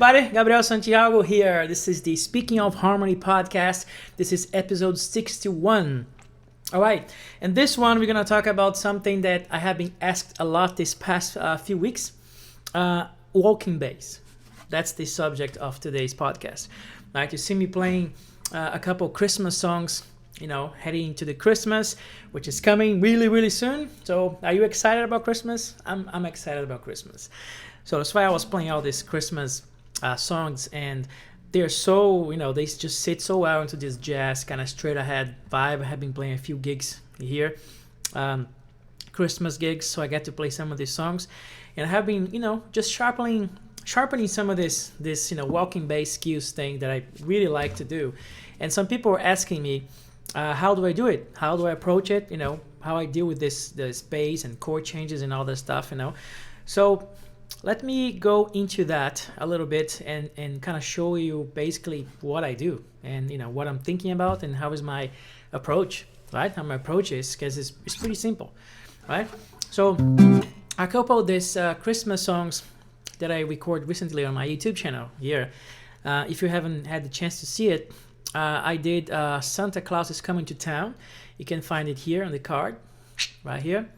everybody, Gabriel Santiago here. This is the Speaking of Harmony podcast. This is episode 61. All right, and this one we're going to talk about something that I have been asked a lot this past few weeks. Walking bass. That's the subject of today's podcast. Right, you see me playing a couple Christmas songs, heading into the Christmas, which is coming really, really soon. So are you excited about Christmas? I'm excited about Christmas. So that's why I was playing all these Christmas songs, and they're so, they just sit so well into this jazz kind of straight ahead vibe. I have been playing a few gigs here, Christmas gigs, so I get to play some of these songs, and I have been, just sharpening some of this walking bass skills thing that I really like to do. And some people are asking me, how do I do it? How do I approach it? How I deal with this bass and chord changes and all that stuff, So let me go into that a little bit and kind of show you basically what I do and what I'm thinking about and how is my approach, right? How my approach is, because it's pretty simple, right? So a couple of these Christmas songs that I recorded recently on my YouTube channel here. If you haven't had the chance to see it, I did Santa Claus is Coming to Town. You can find it here on the card, right here.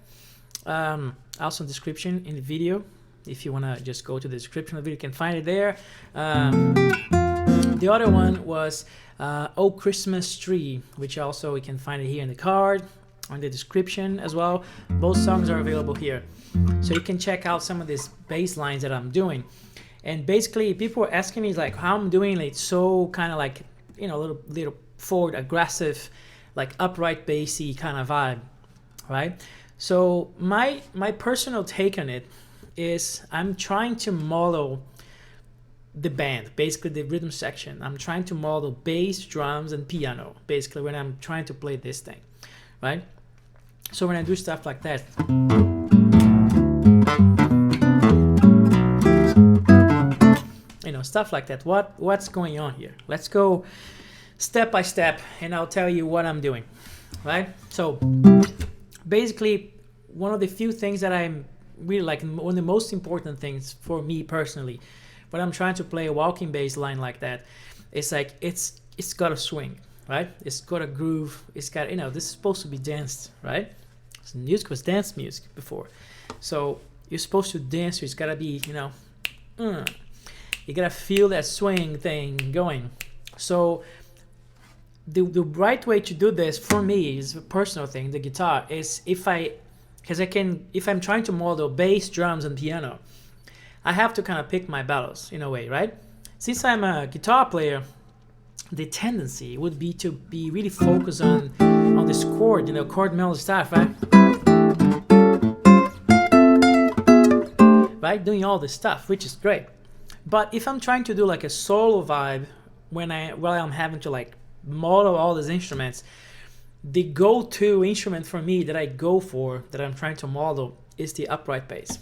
Also in the description in the video. If you want to just go to the description of the video, you can find it there. The other one was Oh Christmas Tree, which also we can find it here in the card, on the description as well. Both songs are available here. So you can check out some of these bass lines that I'm doing. And basically, people are asking me like how I'm doing it so kind of like, a little forward, aggressive, like upright bassy kind of vibe, right? So my personal take on it is I'm trying to model the band, basically the rhythm section. I'm trying to model bass, drums, and piano, basically when I'm trying to play this thing, right? So when I do stuff like that, stuff like that, what's going on here? Let's go step by step, and I'll tell you what I'm doing, right? So basically, one of the few things that I'm really like, one of the most important things for me personally, when I'm trying to play a walking bass line like that, it's like it's got a swing, right? It's got a groove. It's got, this is supposed to be danced, right? So music was dance music before, so you're supposed to dance. It's gotta be, you gotta feel that swing thing going. So the right way to do this for me is a personal thing. The guitar is if I'm trying to model bass, drums, and piano, I have to kind of pick my battles in a way, right? Since I'm a guitar player, the tendency would be to be really focused on this chord, chord melody stuff, right? Right, doing all this stuff, which is great. But if I'm trying to do like a solo vibe, while I'm having to like model all these instruments, the go-to instrument for me that I go for, that I'm trying to model, is the upright bass.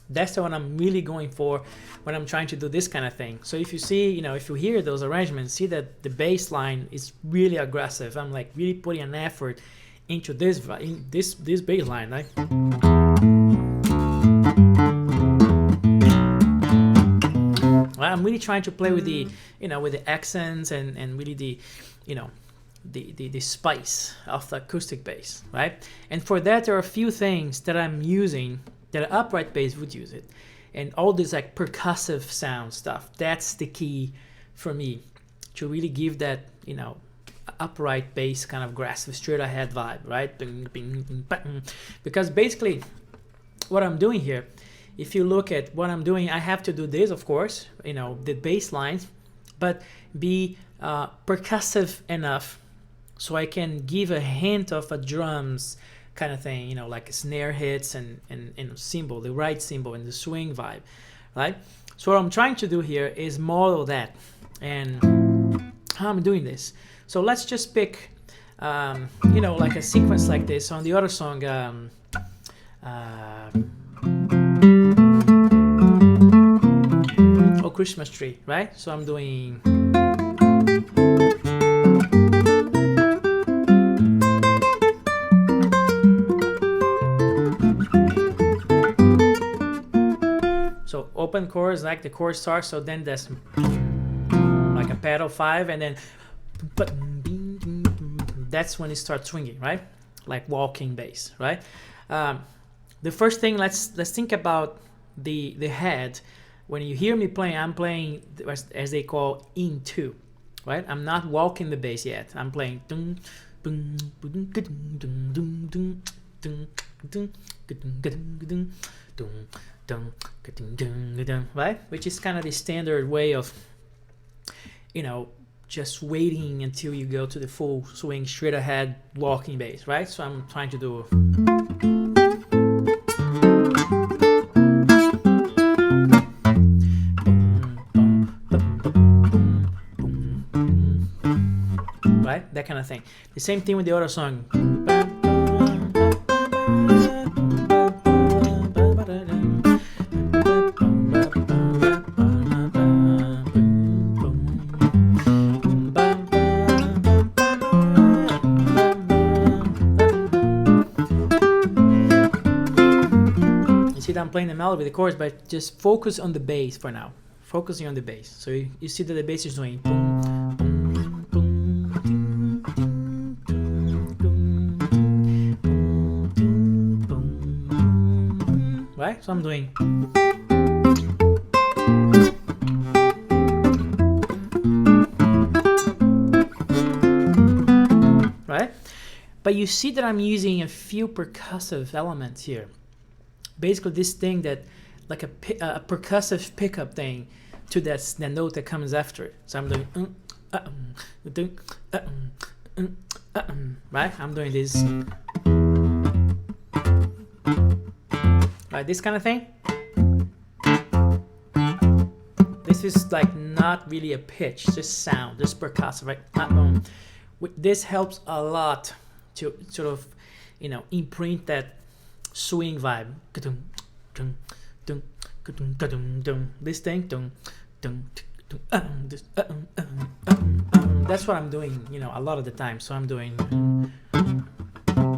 That's the one I'm really going for when I'm trying to do this kind of thing. So if you see, if you hear those arrangements, see that the bass line is really aggressive. I'm like really putting an effort into this bass line, right? I'm really trying to play with the, with the accents and really the, the spice of the acoustic bass, right? And for that, there are a few things that I'm using that an upright bass would use it. And all this like percussive sound stuff, that's the key for me to really give that, upright bass kind of aggressive, straight ahead vibe, right? Bing, bing, bing, bing. Because basically what I'm doing here, if you look at what I'm doing, I have to do this, of course, the bass lines, but be percussive enough so I can give a hint of a drums kind of thing, like snare hits and cymbal, the right cymbal and the swing vibe, right? So what I'm trying to do here is model that, and how I'm doing this. So let's just pick, like a sequence like this on the other song. Oh Christmas Tree, right? So I'm doing. So open chords, like the chord starts, so then that's like a pedal 5, and then that's when it starts swinging, right? Like walking bass, right? The first thing, let's think about the head. When you hear me playing, I'm playing as they call in 2, right? I'm not walking the bass yet. I'm playing right? Which is kind of the standard way of, just waiting until you go to the full swing, straight ahead walking bass, right? So I'm trying to do right, that kind of thing. The same thing with the other song. I'm playing the melody with the chords, but just focus on the bass for now. Focusing on the bass. So you see that the bass is doing boom, boom, boom, boom, boom, right? So I'm doing right? But you see that I'm using a few percussive elements here. Basically this thing that like a percussive pickup thing to that note that comes after it. So I'm doing right? I'm doing this, right? This kind of thing. This is like not really a pitch, just sound, just percussive, right? This helps a lot to sort of, imprint that swing vibe. This thing. That's what I'm doing, a lot of the time. So I'm doing,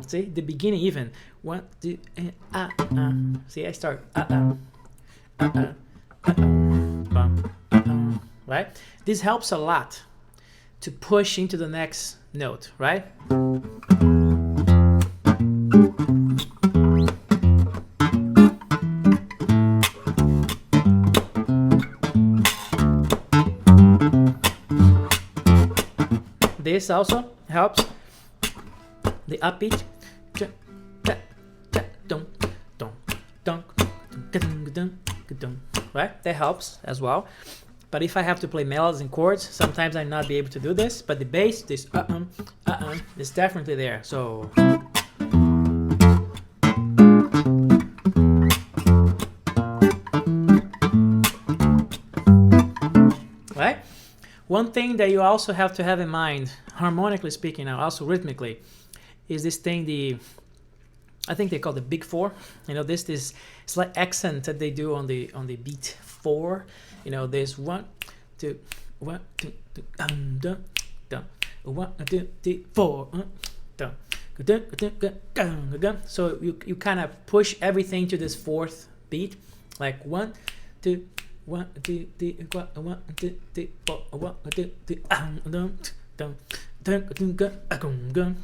see, the beginning even. 1, 2, see, I start, right? This helps a lot to push into the next note, right? This also helps the upbeat, right? That helps as well. But if I have to play melodies and chords, sometimes I not be able to do this. But the bass, this is definitely there. So right? One thing that you also have to have in mind, harmonically speaking, now also rhythmically, is this thing, I think they call the big 4. This slight accent that they do on the beat 4. There's 1, 2, 1, 2, 3, 1, 2, 3, 4. So you kind of push everything to this 4th beat, like 1, 2, 1, 2, 3, 1, 2, 3, 4, 1, 2, 3,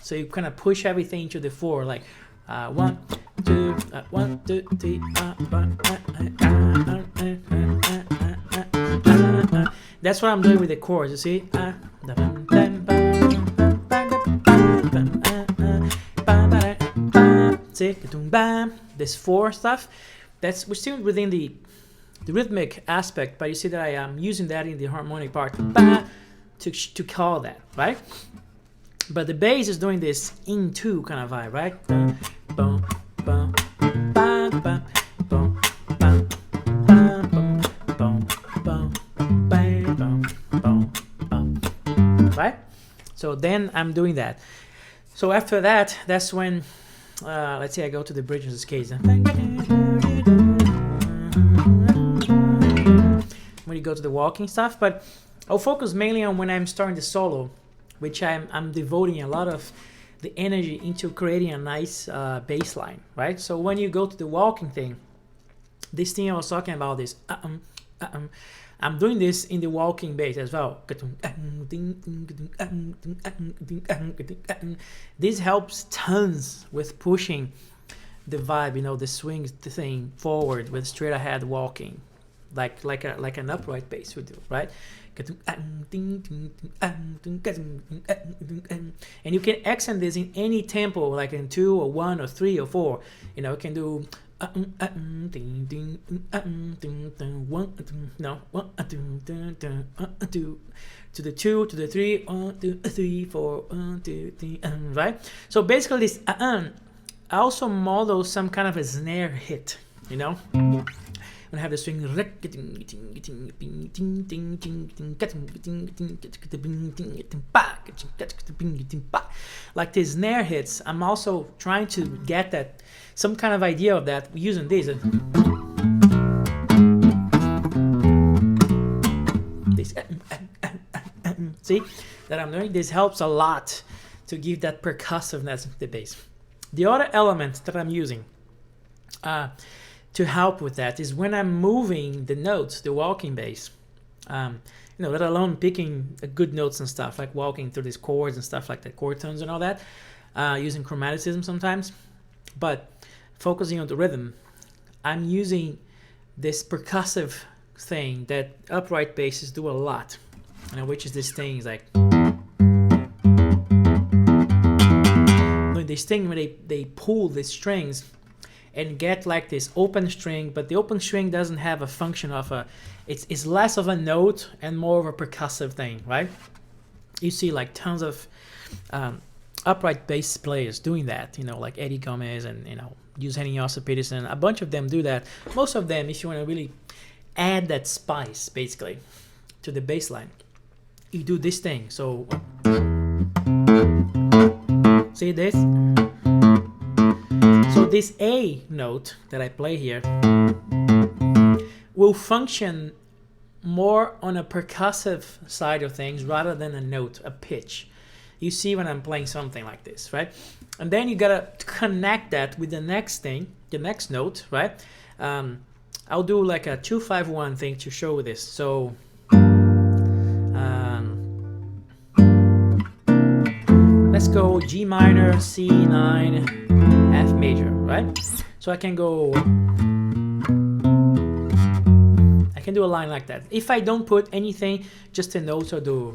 so you kind of push everything to the 4, like 1, 2, 1, 2, 3. That's what I'm doing with the chords. You see, see, this 4 stuff. We're still within the rhythmic aspect, but you see that I am using that in the harmonic part to call that, right? But the bass is doing this in 2 kind of vibe, right? Right? So then I'm doing that. So after that, that's when, let's say I go to the bridge in this case. When you go to the walking stuff, but I'll focus mainly on when I'm starting the solo, which I'm devoting a lot of the energy into creating a nice bass line, right? So when you go to the walking thing, This thing I was talking about, this I'm doing this in the walking bass as well. This helps tons with pushing the vibe, you know, the swing thing forward with straight ahead walking, like an upright bass would do, right? And you can accent this in any tempo, like in 2 or 1 or 3 or 4. You know, you can do to the 2, to the 3, 1, 2, 3, 4, 1, 2, 3, right? So basically this I also model some kind of a snare hit, you know? When I have the string, like the snare hits, I'm also trying to get that, some kind of idea of that using this. See that I'm doing? This helps a lot to give that percussiveness to the bass. The other element that I'm using to help with that is when I'm moving the notes, the walking bass, you know, let alone picking good notes and stuff, like walking through these chords and stuff like that, chord tones and all that, using chromaticism sometimes, but focusing on the rhythm, I'm using this percussive thing that upright basses do a lot, you know, which is this thing is like doing this thing where they pull the strings and get like this open string, but the open string doesn't have a function of it's less of a note and more of a percussive thing, right? You see like tons of upright bass players doing that, you know, like Eddie Gomez and, you know, Eugenio Yossa Peterson, a bunch of them do that. Most of them, if you want to really add that spice, basically, to the bass line, you do this thing. So, see this? So this A note that I play here will function more on a percussive side of things rather than a note, a pitch. You see when I'm playing something like this, right? And then you gotta connect that with the next thing, the next note, right? I'll do like a 2-5-1 thing to show this. So let's go G minor, C9, F major, right? So I can do a line like that. If I don't put anything, just a note, I'll do,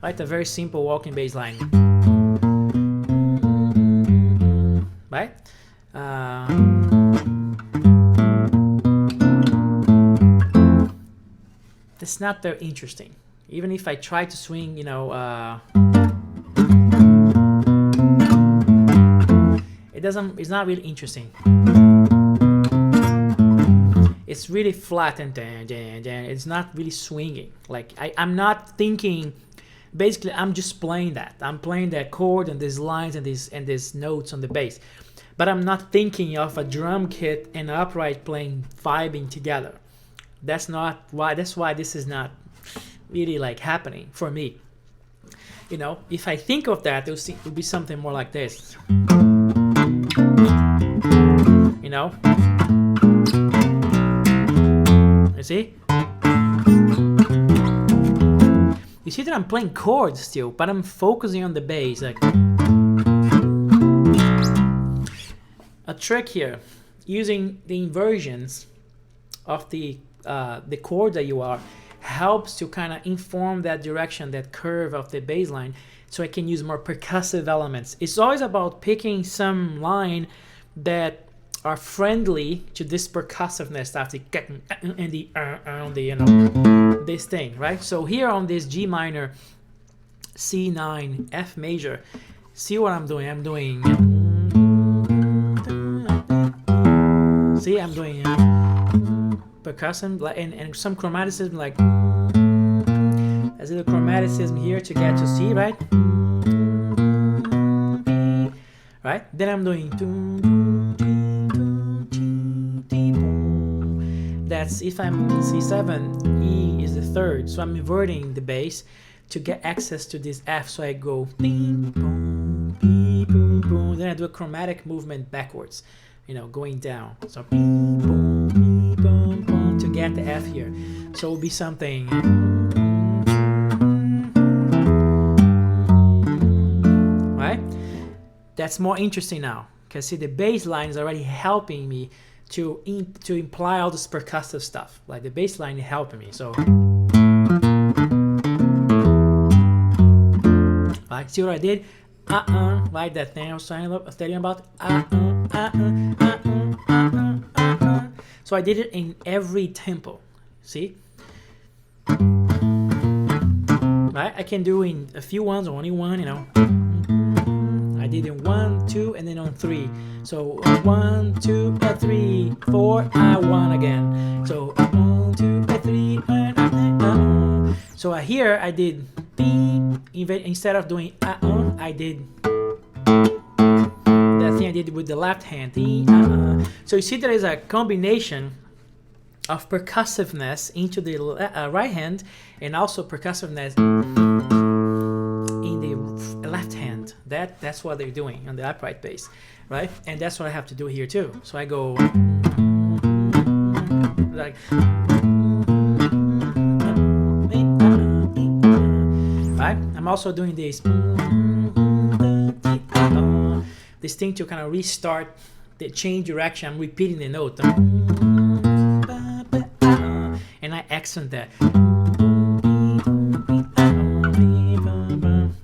right? A very simple walking bass line, right? That's not very interesting. Even if I try to swing, you know, it's not really interesting. It's really flat and it's not really swinging. Like I'm not thinking. Basically, I'm just playing that. I'm playing that chord and these lines and these notes on the bass, but I'm not thinking of a drum kit and upright playing vibing together. That's why this is not really like happening for me. You know, if I think of that, it'll be something more like this. You know, you see? You see that I'm playing chords still, but I'm focusing on the bass. Like a trick here, using the inversions of the chord that you are, helps to kind of inform that direction, that curve of the bass line, so I can use more percussive elements. It's always about picking some line that are friendly to this percussiveness stuff, the and the you know, this thing, right? So here on this G minor, C9, F major, see what I'm doing? I'm doing, see, I'm doing percussion and some chromaticism, like there's a little chromaticism here to get to C, right? Right? Then I'm doing, that's if I'm in C7, E is the third, so I'm inverting the bass to get access to this F. So I go, then I do a chromatic movement backwards, going down. So beep, boom, beep, boom, boom, to get the F here. So it will be something. Right? That's more interesting now. Because see, the bass line is already helping me to imply all this percussive stuff. Like the bass line is helping me. So, like, see what I did? Like that thing I was telling you about. So I did it in every tempo. See? Right? I can do in a few ones or only one, I did in 1, 2, and then on 3. So 1, 2, 3, 4, 1 again. So 1, 2, 3, So here I did instead of doing I did that thing I did with the left hand. So you see there is a combination of percussiveness into the right hand and also percussiveness in the left hand. That's what they're doing on the upright bass, right? And that's what I have to do here too. So I go like, right? I'm also doing this thing to kind of restart the change direction. I'm repeating the note, and I accent that,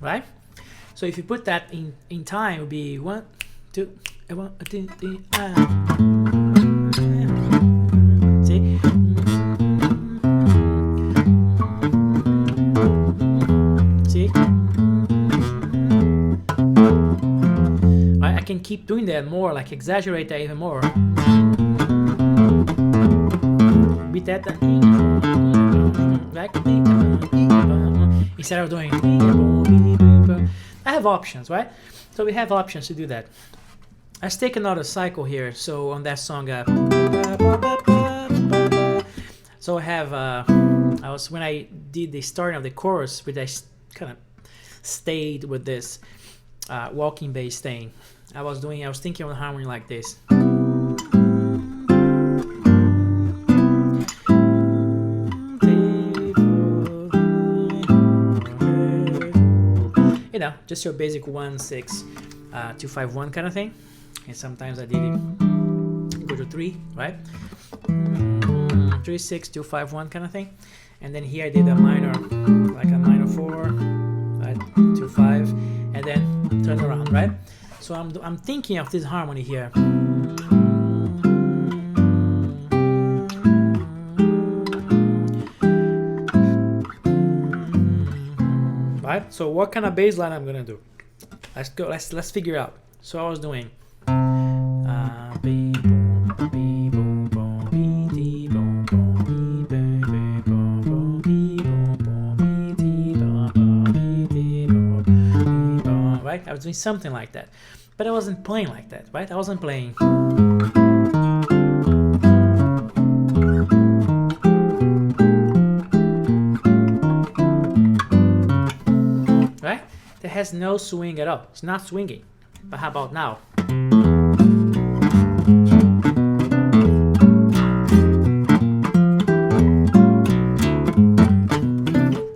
right? So if you put that in time, it would be 1, 2, 1, 2, 3. See? See? Right? I can keep doing that more, like exaggerate that even more. Beat that. Instead of doing, I have options, right? So we have options to do that. Let's take another cycle here. So on that song, so I have, when I did the starting of the chorus, which I kind of stayed with this walking bass thing. I was thinking of the harmony like this. Just your basic 1, 6, 2, 5, 1 kind of thing. And sometimes I did it go to 3, right? 3, 6, 2, 5, 1 kind of thing. And then here I did a minor, like a minor 4, right? 2, 5, and then turn around, right? So I'm thinking of this harmony here. Right? So what kind of bass line I'm gonna do? Let's figure out. So I was doing right? I was doing something like that. But I wasn't playing like that, right? I wasn't playing. Right? That has no swing at all. It's not swinging. But how about now?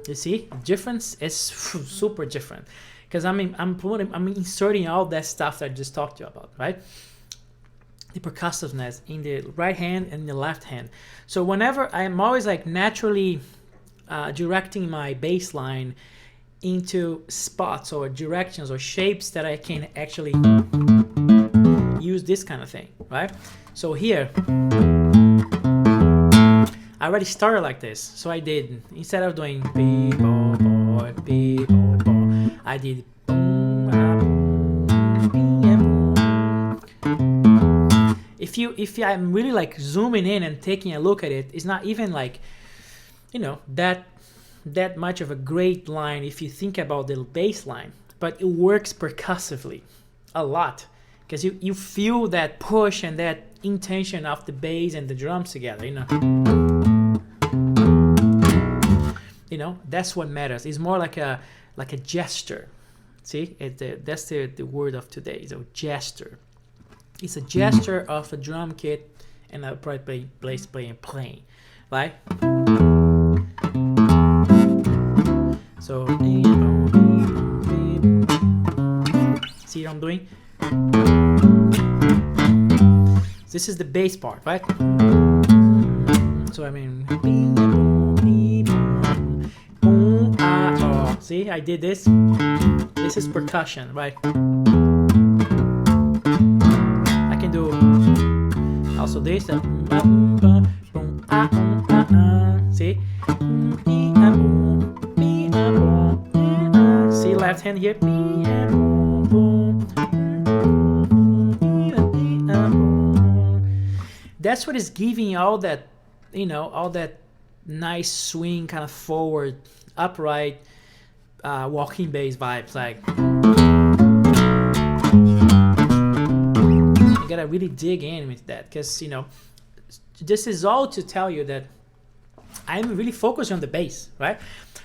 You see, difference is super different. Because I'm inserting all that stuff that I just talked to you about, right? The percussiveness in the right hand and the left hand. So whenever I'm always like naturally directing my bass line into spots or directions or shapes that I can actually use this kind of thing, right? So here, I already started like this. So I did, instead of doing B-bo-bo, B-bo-bo, I did if I'm really like zooming in and taking a look at it, it's not even like, that much of a great line if you think about the bass line, but it works percussively a lot because you feel that push and that intention of the bass and the drums together, that's what matters. It's more like a gesture. See, that's the word of today. So gesture. It's a gesture of a drum kit and a probably playing, right? So see what I'm doing? This is the bass part, right? So I mean, see, I did this. This is percussion, right? I can do also this. See? See left hand here. That's what is giving all that, all that nice swing, kind of forward, upright, walking bass vibes. Like, you gotta really dig in with that, because this is all to tell you that I'm really focused on the bass, right?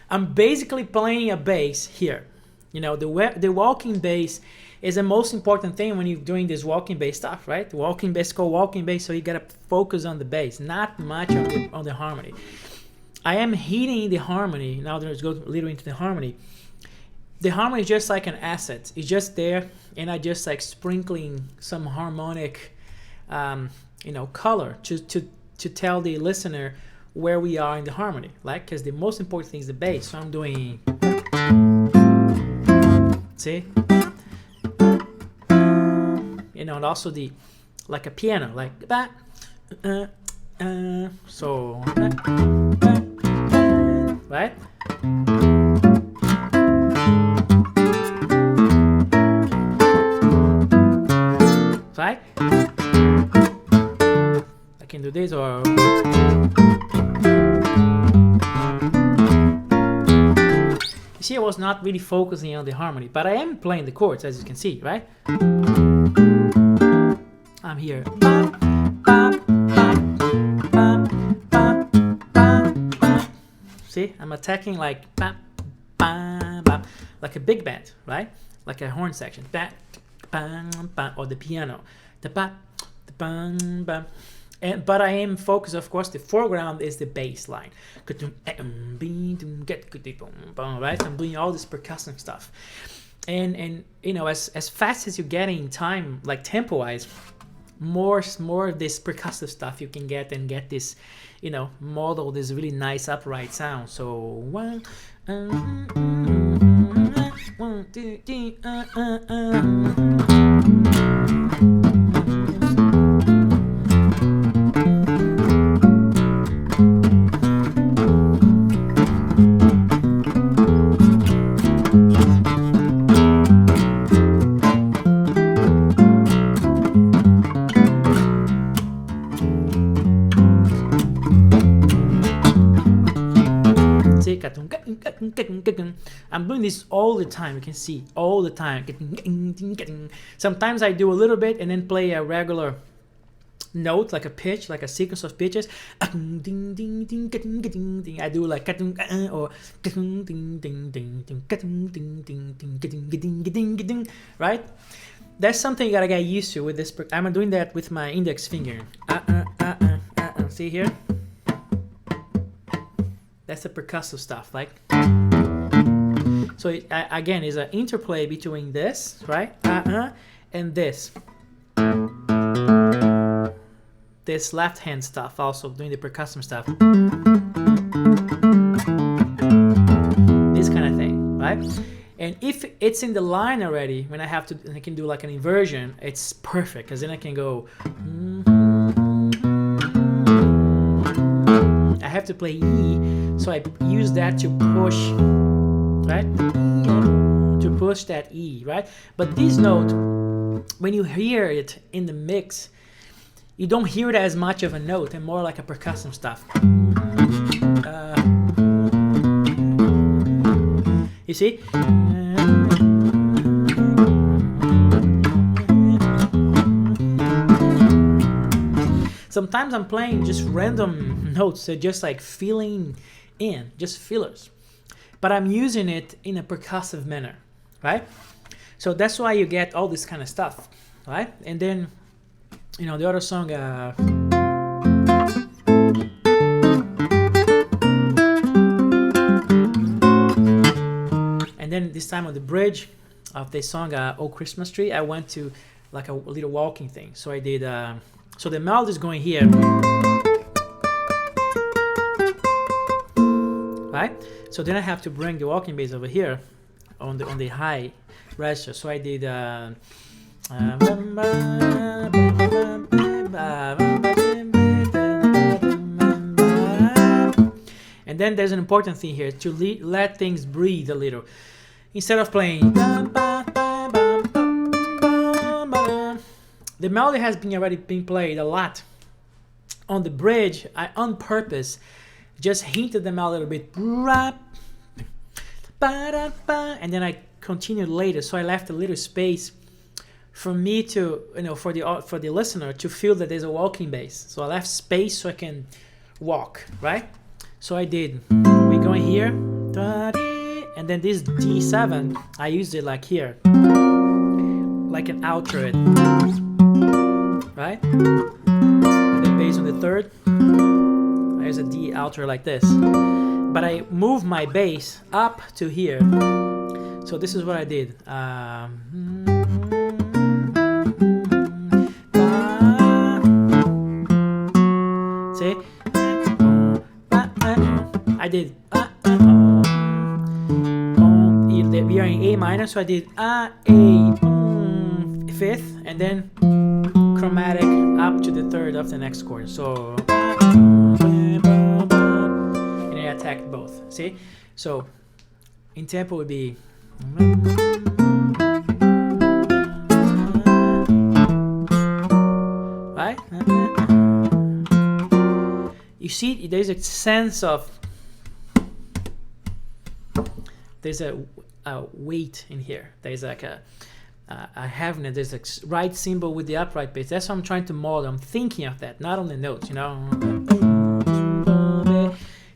I'm basically playing a bass here. The walking bass is the most important thing when you're doing this walking bass stuff, right? The walking bass is called walking bass, so you gotta focus on the bass, not much on the harmony. I am hitting the harmony. Now let's go a little into the harmony. The harmony is just like an asset. It's just there, and I just like sprinkling some harmonic, color to tell the listener where we are in the harmony, like, because the most important thing is the bass. So I'm doing, see, and also like a piano, like so, right? Right? I can do this, or you see, I was not really focusing on the harmony, but I am playing the chords, as you can see, right? I'm here. See, I'm attacking like like a big band, right? Like a horn section, or the piano, but I am focused, of course. The foreground is the bass line, right? I'm doing all this percussive stuff, and as fast as you get in time, like tempo wise, more of this percussive stuff you can get, and get this, model this really nice upright sound. So 1, 2, 3, I'm doing this all the time. You can see all the time. Sometimes I do a little bit and then play a regular note, like a pitch, like a sequence of pitches. I do like or right. That's something you gotta get used to with this. I'm doing that with my index finger. See here. That's the percussive stuff, like. So again, is an interplay between this, right, and this left hand stuff. Also doing the percussive stuff, this kind of thing, right? And if it's in the line already, when I can do like an inversion, it's perfect, because then I can go. I have to play E, so I use that to push, right? To push that E, right? But this note, when you hear it in the mix, you don't hear it as much of a note, and more like a percussive stuff. You see? Sometimes I'm playing just random notes, so just like filling in, just fillers. But I'm using it in a percussive manner, right? So that's why you get all this kind of stuff, right? And then you know, the other song. And then this time on the bridge of the song "Oh Christmas Tree," I went to like a little walking thing. So I did. So the melody is going here, right? So then I have to bring the walking bass over here on the high register. So I did. And then there's an important thing here to let things breathe a little. Instead of playing, the melody has already been played a lot. On the bridge, I on purpose just hinted the melody a little bit, and then I continued later. So I left a little space for me to, you know, for the listener to feel that there's a walking bass. So I left space so I can walk, right? So I did. We going here, and then this D7, I used it like here, like an outro, right? And then bass on the third, I use a D outro like this. But I moved my bass up to here. So this is what I did. See? I did we are in A minor, so I did A, fifth, and then chromatic up to the third of the next chord. So and I attacked both. See? So in tempo would be right? You see, there's a sense of there's a weight in here. There's like a heaviness. There's a right cymbal with the upright bass. That's what I'm trying to model. I'm thinking of that, not on the notes, you know.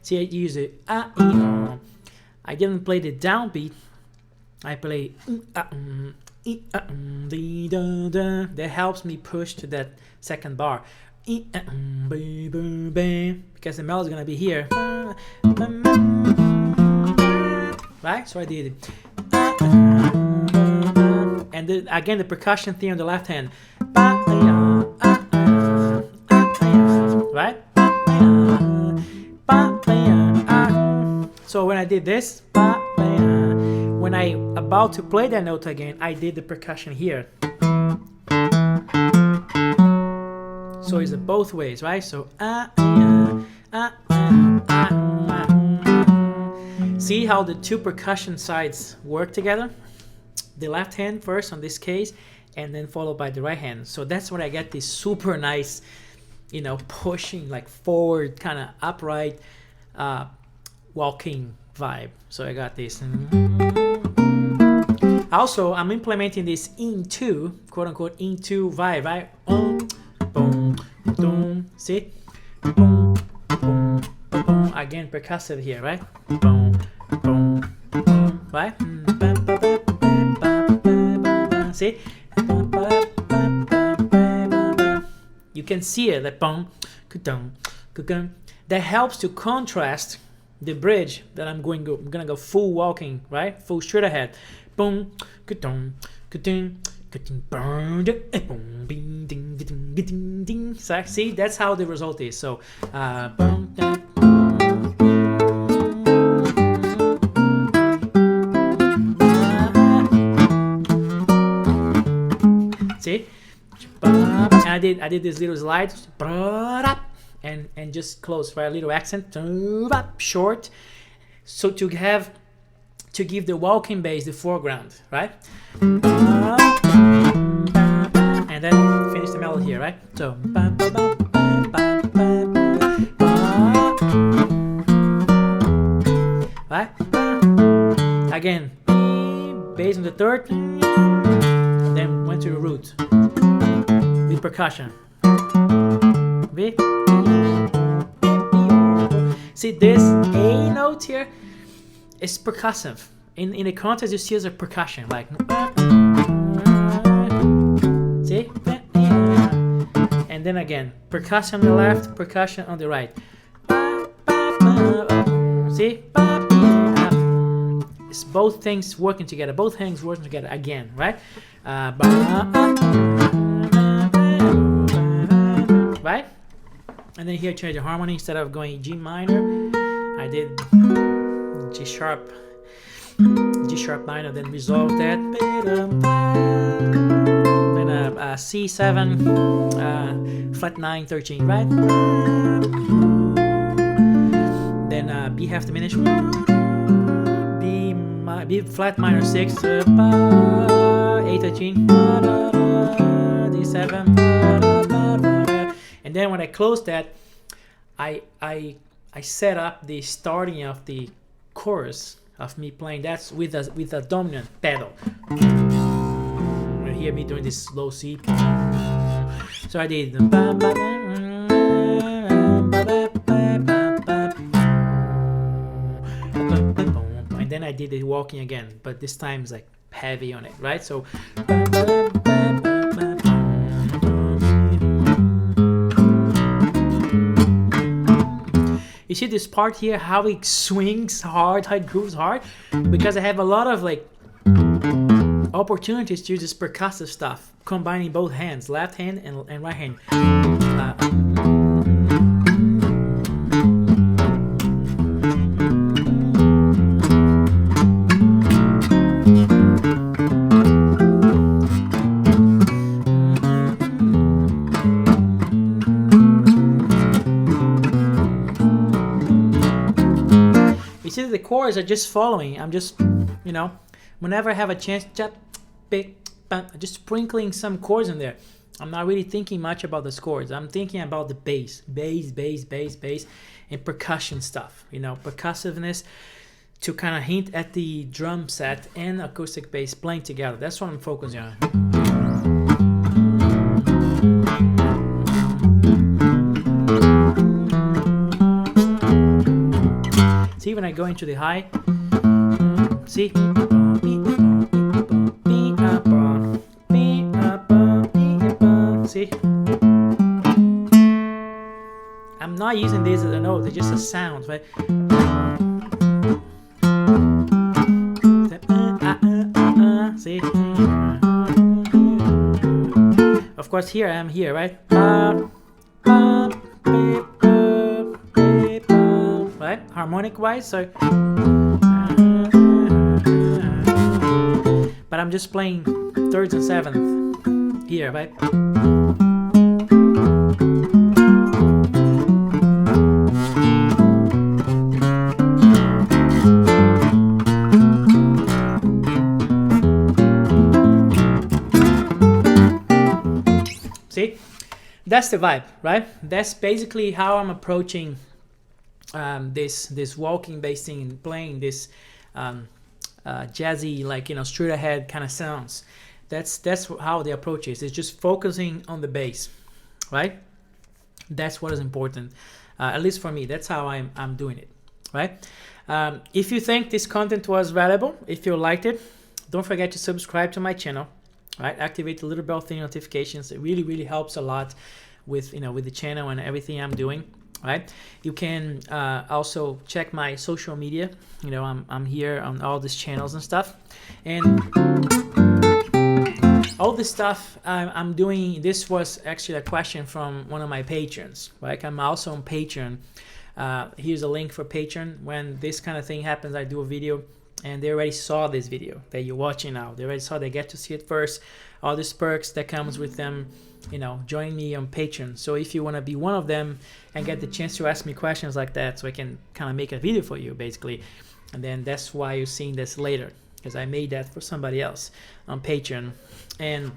See, I use it. I didn't play the downbeat. I play that helps me push to that second bar. Because the melody is gonna be here. Right? So I did it. And again, the percussion thing on the left hand. Right? So when I did this, when I about to play that note again, I did the percussion here. So it's both ways, right? So see how the two percussion sides work together? The left hand first on this case, and then followed by the right hand. So that's when I get this super nice, you know, pushing like forward, kind of upright, walking vibe. So I got this. Also, I'm implementing this into, quote unquote, into vibe, right? Boom, boom, see? Boom, boom, boom. Again, percussive here, right? Boom, boom, boom, right? See? You can see it, that boom, that helps to contrast the bridge that I'm gonna go full walking, right? Full straight ahead. Boom, so see, that's how the result is. So see, and I did this little slide, and just close, right? A little accent, short, so to give the walking bass the foreground, right? And then finish the melody here, right? So right? Again, bass on the third, then went to the root with percussion. See, this A note here is percussive. In the context, you see as a percussion, like see, and then again, percussion on the left, percussion on the right. See? It's both things working together, both hands working together again, right? Right? And then here change the harmony. Instead of going G minor, I did G sharp minor, then resolve that. Then C7, flat 9, 13, right? Then B half diminished, B flat minor 6, A 13, D7, and then when I close that, I set up the starting of the chorus of me playing that's with a dominant pedal. You hear me doing this low C. So I did, and then I did the walking again, but this time it's like heavy on it, right? So you see this part here, how it swings hard, how it grooves hard, because I have a lot of like opportunities to use this percussive stuff, combining both hands, left hand and right hand. See, the chords are just following. I'm just, whenever I have a chance, just sprinkling some chords in there. I'm not really thinking much about the chords. I'm thinking about the bass, and percussion stuff. Percussiveness to kind of hint at the drum set and acoustic bass playing together. That's what I'm focusing on. See, when I go into the high, see? See? I'm not using these as a note, they're just a sound, right? See? Of course, here I am here, right? Right? Harmonic wise, so but I'm just playing thirds and seventh here, right? See? That's the vibe, right? That's basically how I'm approaching this walking bass thing and playing this jazzy, like straight ahead kind of sounds. That's how the approach is. It's just focusing on the bass, right? That's what is important, at least for me. That's how I'm doing it, right? If you think this content was valuable, if you liked it, don't forget to subscribe to my channel, right? Activate the little bell thing notifications. It really helps a lot with with the channel and everything I'm doing. Right, you can also check my social media. I'm here on all these channels and stuff, and all this stuff I'm doing. This was actually a question from one of my patrons. Right, I'm also on Patreon. Here's a link for Patreon. When this kind of thing happens, I do a video, and they already saw this video that you're watching now. They already saw. They get to see it first. All these perks that comes with them. Join me on Patreon. So if you want to be one of them and get the chance to ask me questions like that, so I can kind of make a video for you, basically. And then that's why you're seeing this later, because I made that for somebody else on Patreon. And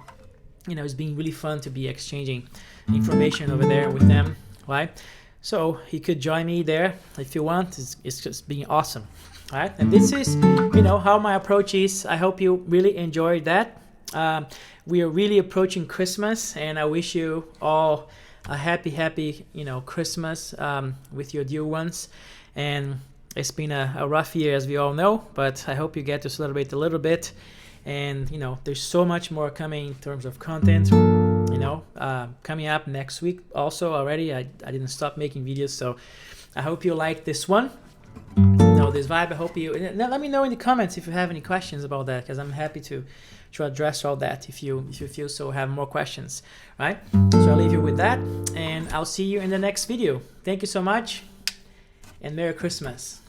it's been really fun to be exchanging information over there with them, right? So you could join me there if you want. It's just been awesome, right? And this is how my approach is. I hope you really enjoyed that. We are really approaching Christmas, and I wish you all a happy Christmas with your dear ones. And it's been a rough year, as we all know, but I hope you get to celebrate a little bit. And there's so much more coming in terms of content. you know, coming up next week also already. I didn't stop making videos, so I hope you like this one. No, this vibe. I hope you. Let me know in the comments if you have any questions about that, because I'm happy to address all that if you feel so, have more questions, right? So I'll leave you with that, and I'll see you in the next video. Thank you so much, and Merry Christmas.